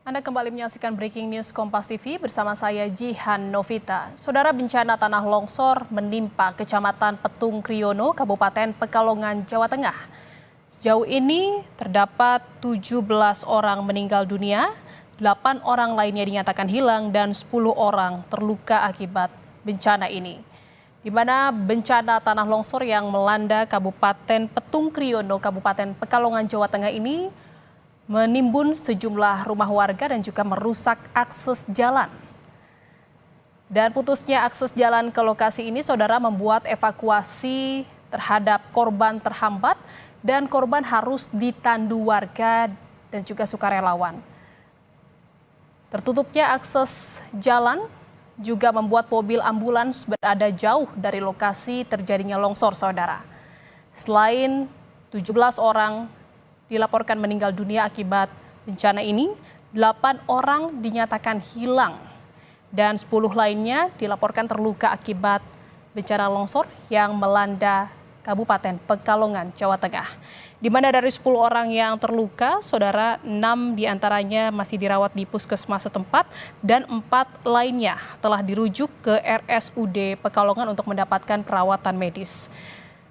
Anda kembali menyaksikan Breaking News Kompas TV bersama saya Jihan Novita. Saudara, bencana tanah longsor menimpa Kecamatan Petung Kriono, Kabupaten Pekalongan, Jawa Tengah. Sejauh ini terdapat 17 orang meninggal dunia, 8 orang lainnya dinyatakan hilang dan 10 orang terluka akibat bencana ini. Di mana bencana tanah longsor yang melanda Kabupaten Petung Kriono, Kabupaten Pekalongan, Jawa Tengah ini menimbun sejumlah rumah warga dan juga merusak akses jalan. Dan putusnya akses jalan ke lokasi ini, saudara, membuat evakuasi terhadap korban terhambat dan korban harus ditandu warga dan juga sukarelawan. Tertutupnya akses jalan juga membuat mobil ambulans berada jauh dari lokasi terjadinya longsor, saudara. Selain 17 orang dilaporkan meninggal dunia akibat bencana ini, 8 orang dinyatakan hilang dan 10 lainnya dilaporkan terluka akibat bencana longsor yang melanda Kabupaten Pekalongan, Jawa Tengah. Di mana dari 10 orang yang terluka, saudara, 6 diantaranya masih dirawat di puskesmas setempat dan 4 lainnya telah dirujuk ke RSUD Pekalongan untuk mendapatkan perawatan medis.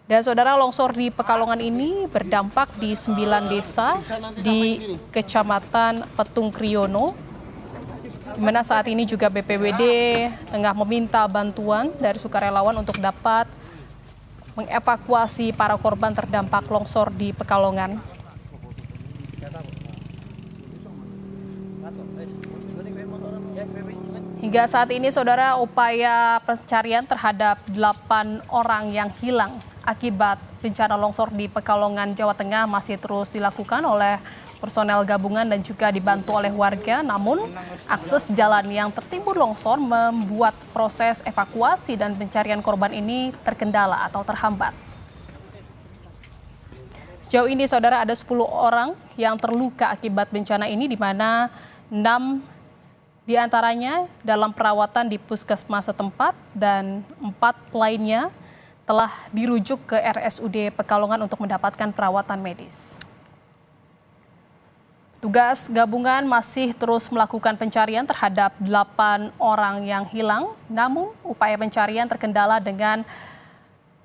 Dan saudara, longsor di Pekalongan ini berdampak di 9 desa di Kecamatan Petung Kriono, di mana saat ini juga BPBD tengah meminta bantuan dari sukarelawan untuk dapat mengevakuasi para korban terdampak longsor di Pekalongan. Hingga saat ini, saudara, upaya pencarian terhadap 8 orang yang hilang akibat bencana longsor di Pekalongan, Jawa Tengah masih terus dilakukan oleh personel gabungan dan juga dibantu oleh warga. Namun, akses jalan yang tertimbun longsor membuat proses evakuasi dan pencarian korban ini terkendala atau terhambat. Sejauh ini, saudara, ada 10 orang yang terluka akibat bencana ini, di mana 6 diantaranya dalam perawatan di puskesmas setempat dan 4 lainnya telah dirujuk ke RSUD Pekalongan untuk mendapatkan perawatan medis. Tugas gabungan masih terus melakukan pencarian terhadap 8 orang yang hilang, namun upaya pencarian terkendala dengan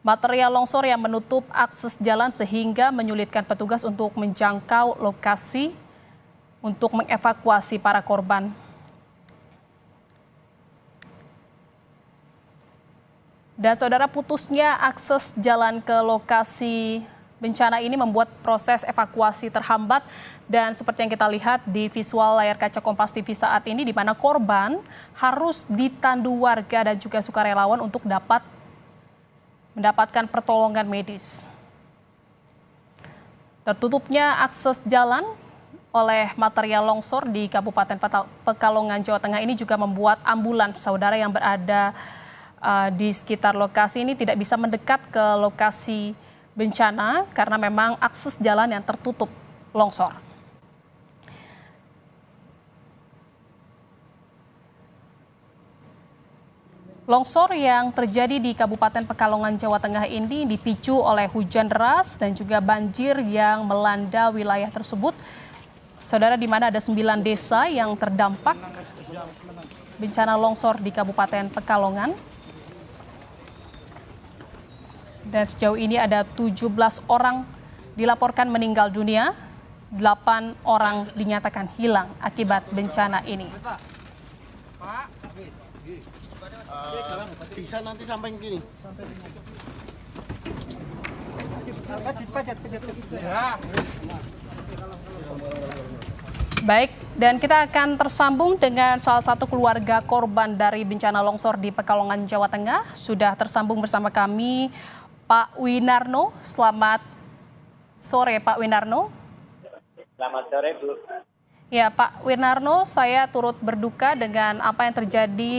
material longsor yang menutup akses jalan sehingga menyulitkan petugas untuk menjangkau lokasi untuk mengevakuasi para korban. Dan saudara, putusnya akses jalan ke lokasi bencana ini membuat proses evakuasi terhambat dan seperti yang kita lihat di visual layar kaca Kompas TV saat ini, di mana korban harus ditandu warga dan juga sukarelawan untuk dapat mendapatkan pertolongan medis. Tertutupnya akses jalan oleh material longsor di Kabupaten Pekalongan, Jawa Tengah ini juga membuat ambulans, saudara, yang berada di sekitar lokasi ini tidak bisa mendekat ke lokasi bencana karena memang akses jalan yang tertutup longsor. Longsor yang terjadi di Kabupaten Pekalongan, Jawa Tengah ini dipicu oleh hujan deras dan juga banjir yang melanda wilayah tersebut. Saudara, di mana ada 9 desa yang terdampak bencana longsor di Kabupaten Pekalongan. Dan sejauh ini ada 17 orang dilaporkan meninggal dunia, 8 orang dinyatakan hilang akibat bencana ini. Bisa nanti sampai gini. Baik, dan kita akan tersambung dengan salah satu keluarga korban dari bencana longsor di Pekalongan, Jawa Tengah. Sudah tersambung bersama kami Pak Winarno. Selamat sore, Pak Winarno. Selamat sore, Bu. Ya, Pak Winarno, saya turut berduka dengan apa yang terjadi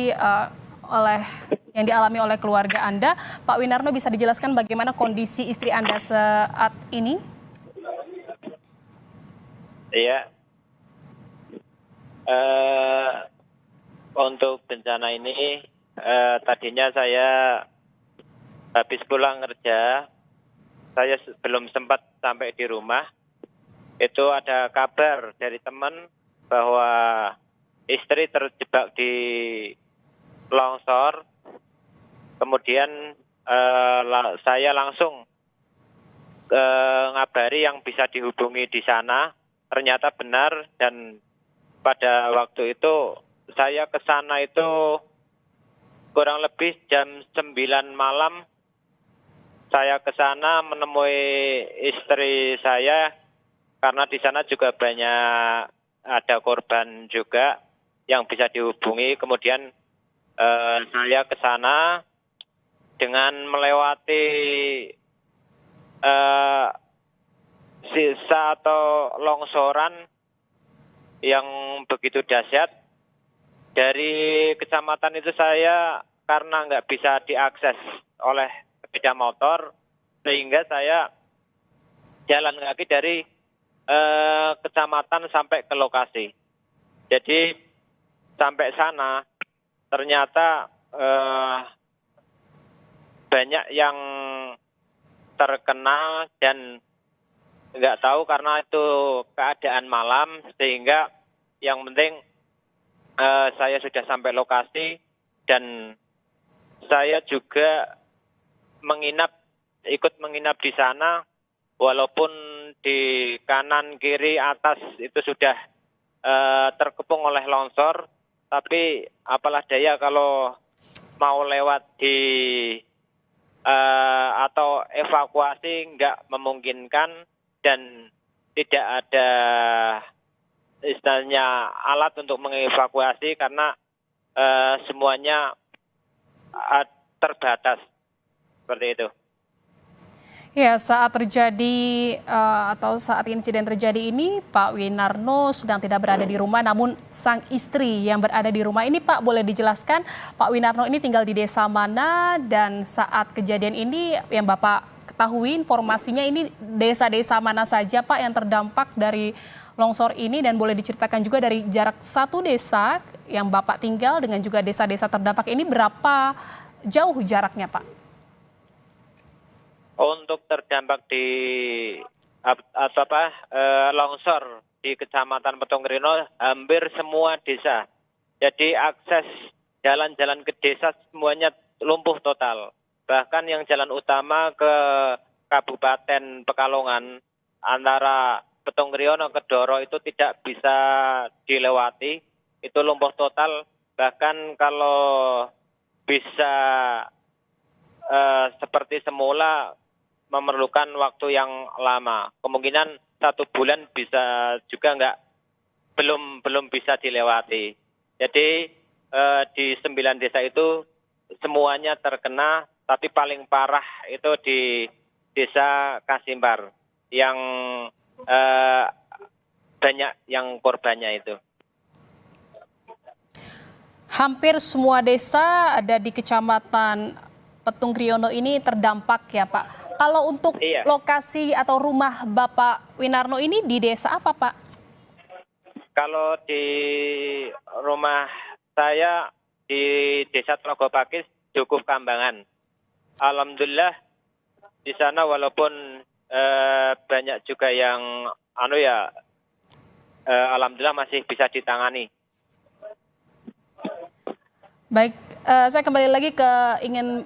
yang dialami oleh keluarga Anda. Pak Winarno, bisa dijelaskan bagaimana kondisi istri Anda saat ini? Iya. Untuk bencana ini, tadinya saya habis pulang kerja, saya belum sempat sampai di rumah. Itu ada kabar dari teman bahwa istri terjebak di longsor. Kemudian saya langsung ngabari yang bisa dihubungi di sana. Ternyata benar, dan pada waktu itu saya ke sana itu kurang lebih jam 9 malam. Saya ke sana menemui istri saya karena di sana juga banyak ada korban juga yang bisa dihubungi. Kemudian saya ke sana dengan melewati sisa atau longsoran yang begitu dahsyat. Dari kecamatan itu saya karena nggak bisa diakses oleh sepeda motor, sehingga saya jalan kaki dari kecamatan sampai ke lokasi. Jadi sampai sana ternyata banyak yang terkena dan nggak tahu karena itu keadaan malam, sehingga yang penting saya sudah sampai lokasi dan saya juga ikut menginap di sana, walaupun di kanan, kiri, atas itu sudah terkepung oleh longsor, tapi apalah daya kalau mau lewat di atau evakuasi nggak memungkinkan dan tidak ada istilahnya alat untuk mengevakuasi karena semuanya terbatas seperti itu. Ya, saat terjadi atau saat insiden terjadi ini, Pak Winarno sedang tidak berada di rumah, namun sang istri yang berada di rumah ini, Pak, boleh dijelaskan Pak Winarno ini tinggal di desa mana dan saat kejadian ini yang Bapak ketahui informasinya ini desa-desa mana saja, Pak, yang terdampak dari longsor ini, dan boleh diceritakan juga dari jarak satu desa yang Bapak tinggal dengan juga desa-desa terdampak ini berapa jauh jaraknya, Pak? Untuk terdampak di longsor di Kecamatan Petongrino hampir semua desa. Jadi akses jalan-jalan ke desa semuanya lumpuh total. Bahkan yang jalan utama ke Kabupaten Pekalongan antara Petongriono ke Doro itu tidak bisa dilewati. Itu lumpuh total. Bahkan kalau bisa seperti semula memerlukan waktu yang lama. Kemungkinan 1 bulan bisa juga belum bisa dilewati. Jadi di 9 desa itu semuanya terkena, tapi paling parah itu di desa Kasimbar yang banyak yang korbannya itu. Hampir semua desa ada di Kecamatan Petongriono ini terdampak ya, Pak. Kalau untuk lokasi atau rumah Bapak Winarno ini di desa apa, Pak? Kalau di rumah saya di Desa Telaga Pakis, Dukuh Kambangan. Alhamdulillah di sana walaupun banyak juga yang alhamdulillah masih bisa ditangani. Baik, saya kembali lagi ingin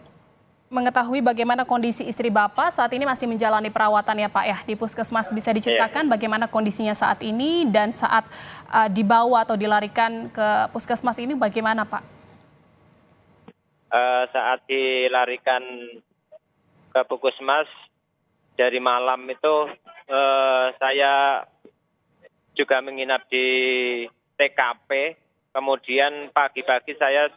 mengetahui bagaimana kondisi istri Bapak saat ini masih menjalani perawatan ya, Pak, ya, di puskesmas. Bisa diceritakan bagaimana kondisinya saat ini dan saat dibawa atau dilarikan ke puskesmas ini bagaimana, Pak? Saat dilarikan ke puskesmas dari malam itu saya juga menginap di TKP, kemudian pagi-pagi saya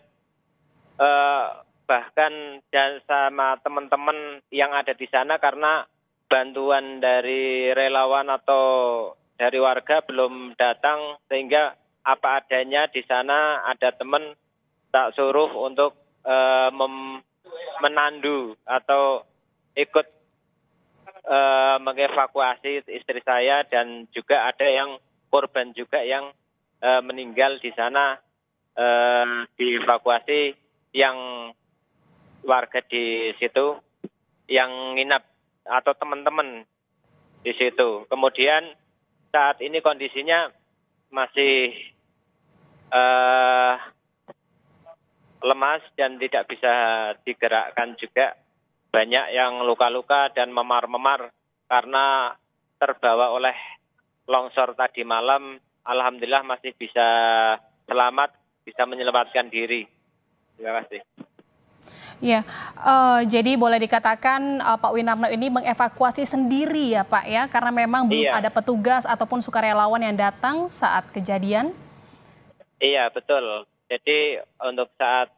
bahkan dan sama teman-teman yang ada di sana karena bantuan dari relawan atau dari warga belum datang, sehingga apa adanya di sana ada teman tak suruh untuk menandu atau ikut mengevakuasi istri saya, dan juga ada yang korban juga yang meninggal di sana dievakuasi yang warga di situ yang nginap atau teman-teman di situ. Kemudian saat ini kondisinya masih eh, lemas dan tidak bisa digerakkan juga. Banyak yang luka-luka dan memar-memar karena terbawa oleh longsor tadi malam. Alhamdulillah masih bisa selamat, bisa menyelamatkan diri. Terima kasih. Ya, jadi boleh dikatakan Pak Winarno ini mengevakuasi sendiri ya Pak ya, karena memang belum Iya, ada petugas ataupun sukarelawan yang datang saat kejadian. iya betul. Jadi untuk saat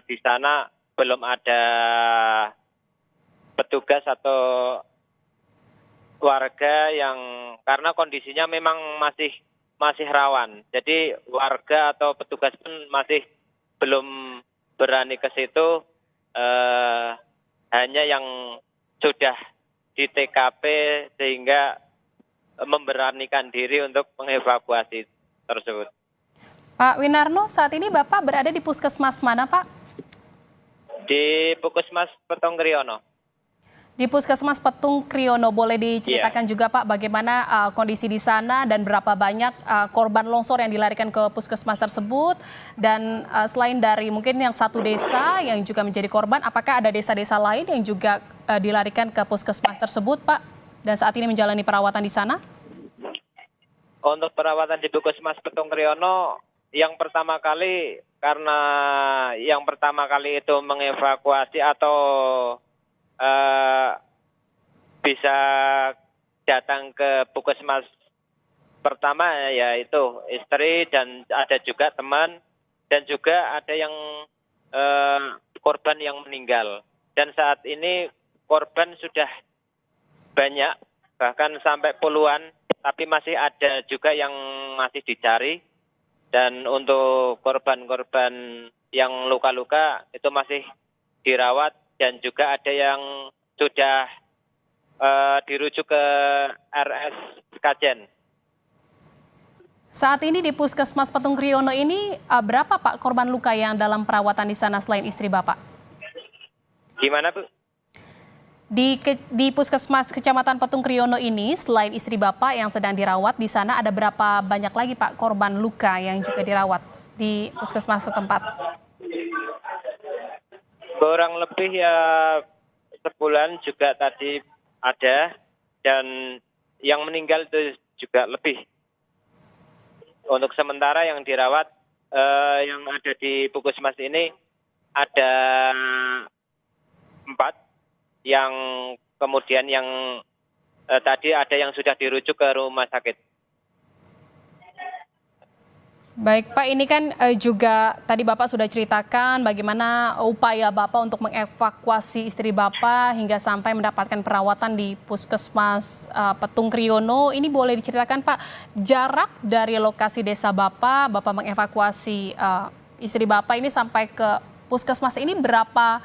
di sana belum ada petugas atau warga yang karena kondisinya memang masih rawan. Jadi warga atau petugas pun masih belum berani ke situ. Hanya yang sudah di TKP sehingga memberanikan diri untuk mengevakuasi tersebut. Pak Winarno, saat ini Bapak berada di puskesmas mana Pak? Di Puskesmas Petung Kriono. Di Puskesmas Petung Kriono, boleh diceritakan juga Pak bagaimana kondisi di sana dan berapa banyak korban longsor yang dilarikan ke puskesmas tersebut? Dan selain dari mungkin yang satu desa yang juga menjadi korban, apakah ada desa-desa lain yang juga dilarikan ke puskesmas tersebut Pak? Dan saat ini menjalani perawatan di sana? Untuk perawatan di Puskesmas Petung Kriono, yang pertama kali karena yang pertama kali itu mengevakuasi atau bisa datang ke puskesmas pertama yaitu istri dan ada juga teman dan juga ada yang korban yang meninggal. Dan saat ini korban sudah banyak bahkan sampai puluhan, tapi masih ada juga yang masih dicari. Dan untuk korban-korban yang luka-luka itu masih dirawat dan juga ada yang sudah dirujuk ke RS Kajen. Saat ini di Puskesmas Petung Kriono ini berapa Pak korban luka yang dalam perawatan di sana selain istri Bapak? Gimana Bu? Di Puskesmas Kecamatan Petung Kriono ini selain istri Bapak yang sedang dirawat di sana ada berapa banyak lagi Pak korban luka yang juga dirawat di puskesmas setempat? Kurang lebih ya sebulan juga tadi ada dan yang meninggal itu juga lebih. Untuk sementara yang dirawat yang ada di puskesmas ini ada 4 yang kemudian yang tadi ada yang sudah dirujuk ke rumah sakit. Baik Pak, ini kan juga tadi Bapak sudah ceritakan bagaimana upaya Bapak untuk mengevakuasi istri Bapak hingga sampai mendapatkan perawatan di Puskesmas Petung Kriono. Ini boleh diceritakan Pak, jarak dari lokasi desa Bapak mengevakuasi istri Bapak ini sampai ke Puskesmas ini berapa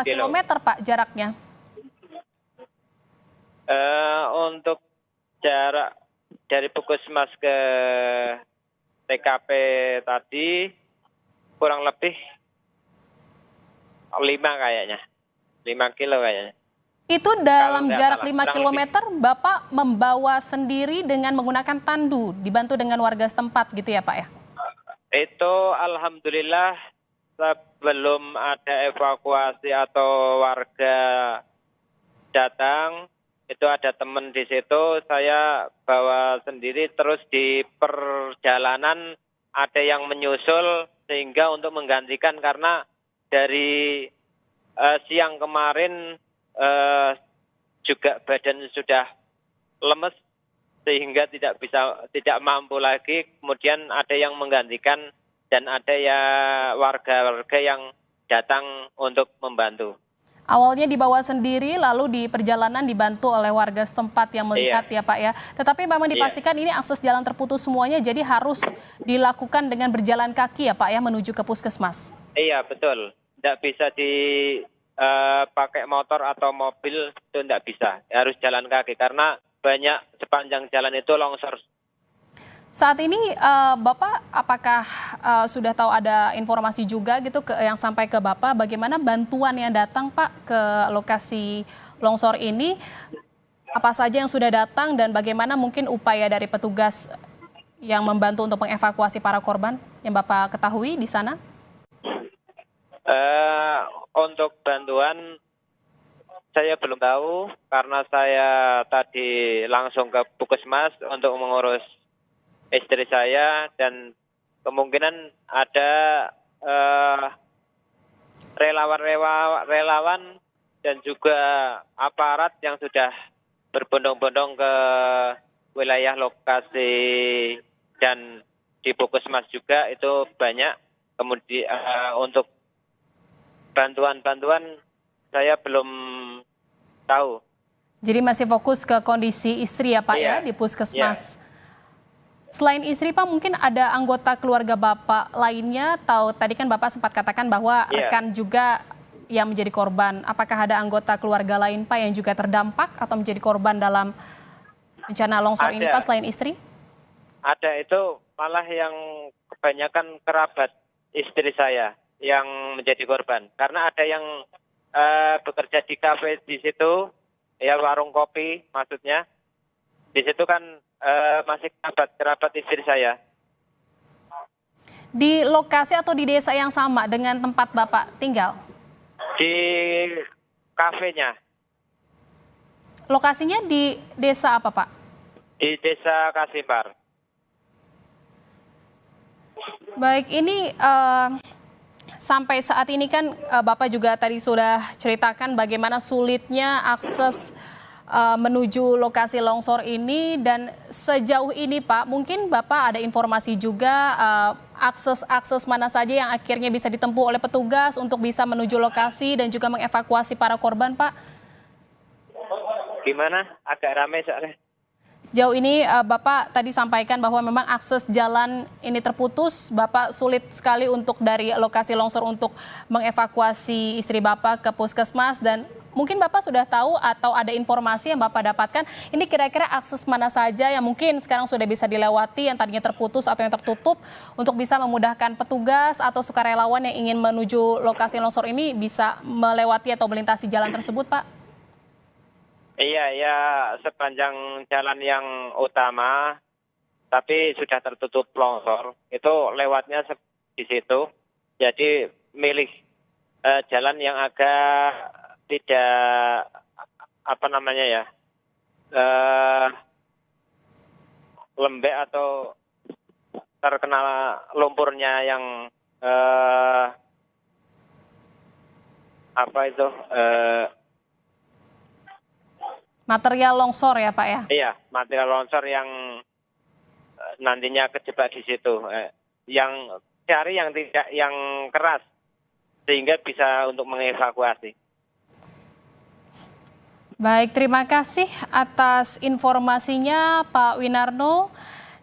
kilometer Pak jaraknya? Untuk jarak dari Puskesmas ke TKP tadi kurang lebih 5 kayaknya. 5 kilo kayaknya. Itu dalam jarak salah, 5 kilometer Bapak membawa sendiri dengan menggunakan tandu, dibantu dengan warga setempat gitu ya Pak ya? Itu alhamdulillah sebelum ada evakuasi atau warga datang, itu ada teman di situ, saya bawa sendiri, terus di perjalanan ada yang menyusul sehingga untuk menggantikan karena dari siang kemarin juga badan sudah lemes sehingga tidak mampu lagi, kemudian ada yang menggantikan dan ada ya warga-warga yang datang untuk membantu. Awalnya dibawa sendiri, lalu di perjalanan dibantu oleh warga setempat yang melihat ya Pak ya. Tetapi memang dipastikan ini akses jalan terputus semuanya, jadi harus dilakukan dengan berjalan kaki ya Pak ya menuju ke puskesmas. Iya betul, tidak bisa dipakai motor atau mobil, itu tidak bisa, harus jalan kaki karena banyak sepanjang jalan itu longsor. Saat ini Bapak apakah sudah tahu ada informasi juga gitu yang sampai ke Bapak bagaimana bantuan yang datang Pak ke lokasi longsor ini? Apa saja yang sudah datang dan bagaimana mungkin upaya dari petugas yang membantu untuk mengevakuasi para korban yang Bapak ketahui di sana? Untuk bantuan saya belum tahu karena saya tadi langsung ke Puskesmas untuk mengurus istri saya dan kemungkinan ada relawan dan juga aparat yang sudah berbondong-bondong ke wilayah lokasi dan di Puskesmas juga itu banyak. Kemudian untuk bantuan saya belum tahu. Jadi masih fokus ke kondisi istri ya Pak ya di Puskesmas. Selain istri Pak, mungkin ada anggota keluarga Bapak lainnya atau tadi kan Bapak sempat katakan bahwa rekan juga yang menjadi korban. Apakah ada anggota keluarga lain Pak yang juga terdampak atau menjadi korban dalam bencana longsor ini Pak selain istri? Ada, itu malah yang kebanyakan kerabat istri saya yang menjadi korban. Karena ada yang bekerja di kafe di situ, ya warung kopi maksudnya. Di situ kan masih kerabat istri saya. Di lokasi atau di desa yang sama dengan tempat Bapak tinggal? Di kafenya. Lokasinya di desa apa Pak? Di desa Kasimbar. Baik, ini sampai saat ini kan Bapak juga tadi sudah ceritakan bagaimana sulitnya akses menuju lokasi longsor ini dan sejauh ini Pak, mungkin Bapak ada informasi juga akses mana saja yang akhirnya bisa ditempuh oleh petugas untuk bisa menuju lokasi dan juga mengevakuasi para korban Pak? Gimana? Agak ramai soalnya. Sejauh ini Bapak tadi sampaikan bahwa memang akses jalan ini terputus, Bapak sulit sekali untuk dari lokasi longsor untuk mengevakuasi istri Bapak ke Puskesmas dan mungkin Bapak sudah tahu atau ada informasi yang Bapak dapatkan, ini kira-kira akses mana saja yang mungkin sekarang sudah bisa dilewati yang tadinya terputus atau yang tertutup untuk bisa memudahkan petugas atau sukarelawan yang ingin menuju lokasi longsor ini bisa melewati atau melintasi jalan tersebut Pak? Iya, ya sepanjang jalan yang utama, tapi sudah tertutup longsor, itu lewatnya di situ. Jadi milih jalan yang agak tidak lembek atau terkena lumpurnya yang material longsor ya Pak ya? Iya, material longsor yang nantinya kejebak di situ. Yang cari yang tidak yang keras sehingga bisa untuk mengevakuasi. Baik, terima kasih atas informasinya Pak Winarno.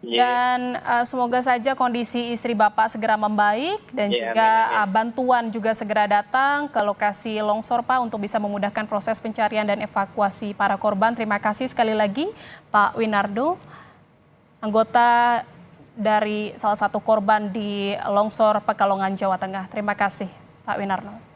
Dan semoga saja kondisi istri Bapak segera membaik dan juga bantuan juga segera datang ke lokasi longsor Pak untuk bisa memudahkan proses pencarian dan evakuasi para korban. Terima kasih sekali lagi Pak Winarno, anggota dari salah satu korban di longsor Pekalongan, Jawa Tengah. Terima kasih Pak Winarno.